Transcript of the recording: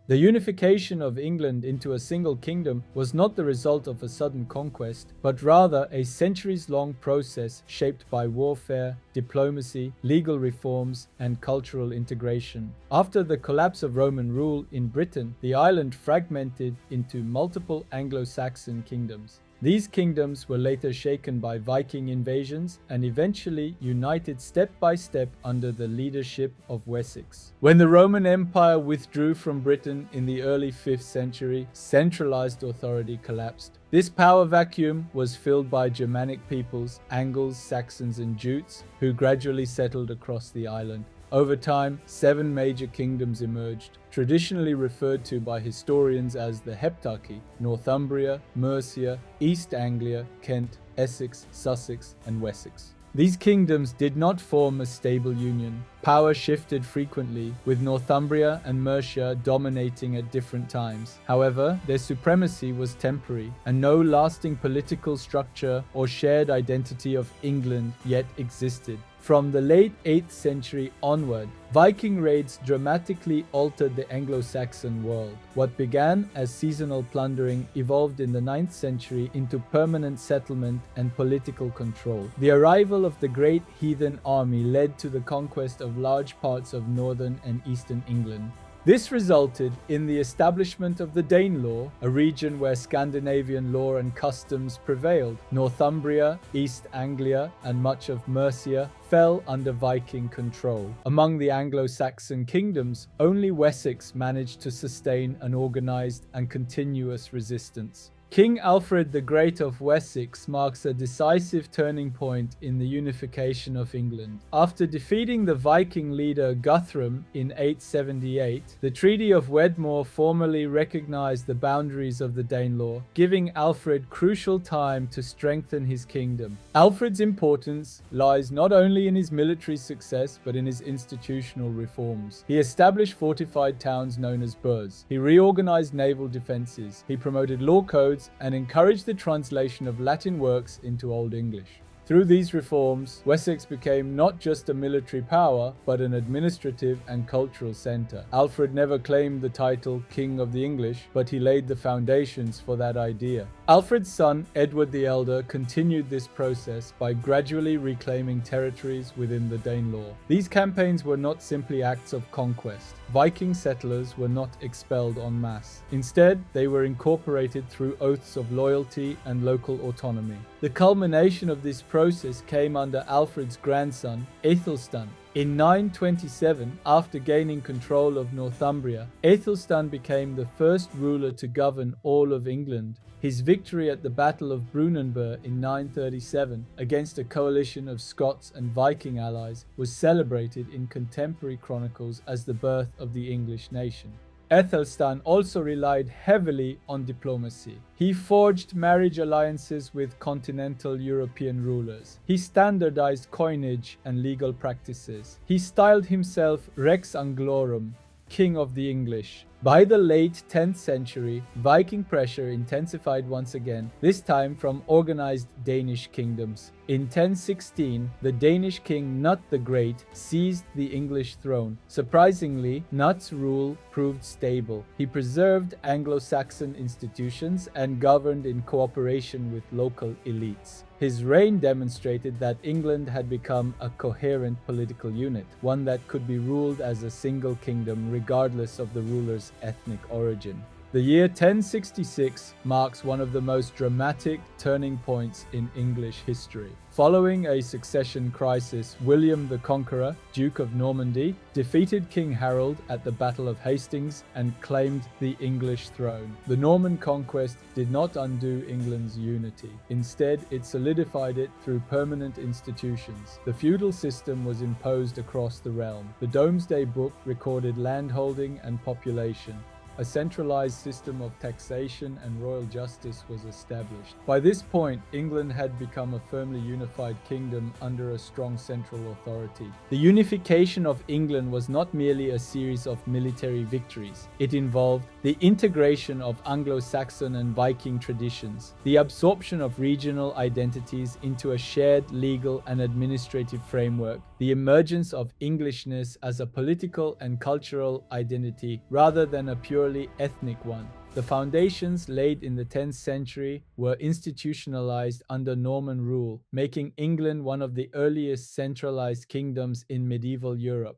The unification of England into a single kingdom was not the result of a sudden conquest, but rather a centuries-long process shaped by warfare, diplomacy, legal reforms, and cultural integration. After the collapse of Roman rule in Britain, the island fragmented into multiple Anglo-Saxon kingdoms. These kingdoms were later shaken by Viking invasions and eventually united step by step under the leadership of Wessex. When the Roman Empire withdrew from Britain in the early 5th century, centralized authority collapsed. This power vacuum was filled by Germanic peoples, Angles, Saxons, and Jutes, who gradually settled across the island. Over time, 7 major kingdoms emerged, traditionally referred to by historians as the Heptarchy: Northumbria, Mercia, East Anglia, Kent, Essex, Sussex, and Wessex. These kingdoms did not form a stable union. Power shifted frequently, with Northumbria and Mercia dominating at different times. However, their supremacy was temporary, and no lasting political structure or shared identity of England yet existed. From the late 8th century onward, Viking raids dramatically altered the Anglo-Saxon world. What began as seasonal plundering evolved in the 9th century into permanent settlement and political control. The arrival of the Great Heathen Army led to the conquest of large parts of northern and eastern England. This resulted in the establishment of the Danelaw, a region where Scandinavian law and customs prevailed. Northumbria, East Anglia, and much of Mercia fell under Viking control. Among the Anglo-Saxon kingdoms, only Wessex managed to sustain an organized and continuous resistance. King Alfred the Great of Wessex marks a decisive turning point in the unification of England. After defeating the Viking leader Guthrum in 878, the Treaty of Wedmore formally recognized the boundaries of the Danelaw, giving Alfred crucial time to strengthen his kingdom. Alfred's importance lies not only in his military success but in his institutional reforms. He established fortified towns known as burhs. He reorganized naval defenses. He promoted law codes and encouraged the translation of Latin works into Old English. Through these reforms, Wessex became not just a military power, but an administrative and cultural centre. Alfred never claimed the title King of the English, but he laid the foundations for that idea. Alfred's son, Edward the Elder, continued this process by gradually reclaiming territories within the Danelaw. These campaigns were not simply acts of conquest. Viking settlers were not expelled en masse. Instead, they were incorporated through oaths of loyalty and local autonomy. The culmination of this process came under Alfred's grandson, Aethelstan. In 927, after gaining control of Northumbria, Aethelstan became the first ruler to govern all of England. His victory at the Battle of Brunanburh in 937 against a coalition of Scots and Viking allies was celebrated in contemporary chronicles as the birth of the English nation. Aethelstan also relied heavily on diplomacy. He forged marriage alliances with continental European rulers. He standardized coinage and legal practices. He styled himself Rex Anglorum, King of the English. By the late 10th century, Viking pressure intensified once again, this time from organized Danish kingdoms. In 1016, the Danish king Knut the Great seized the English throne. Surprisingly, Knut's rule proved stable. He preserved Anglo-Saxon institutions and governed in cooperation with local elites. His reign demonstrated that England had become a coherent political unit, one that could be ruled as a single kingdom regardless of the ruler's ethnic origin. The year 1066 marks one of the most dramatic turning points in English history. Following a succession crisis, William the Conqueror, Duke of Normandy, defeated King Harold at the Battle of Hastings and claimed the English throne. The Norman conquest did not undo England's unity. Instead, it solidified it through permanent institutions. The feudal system was imposed across the realm. The Domesday Book recorded landholding and population. A centralized system of taxation and royal justice was established. By this point, England had become a firmly unified kingdom under a strong central authority. The unification of England was not merely a series of military victories. It involved the integration of Anglo-Saxon and Viking traditions, the absorption of regional identities into a shared legal and administrative framework, the emergence of Englishness as a political and cultural identity rather than a pure thoroughly ethnic one. The foundations laid in the 10th century were institutionalized under Norman rule, making England one of the earliest centralized kingdoms in medieval Europe.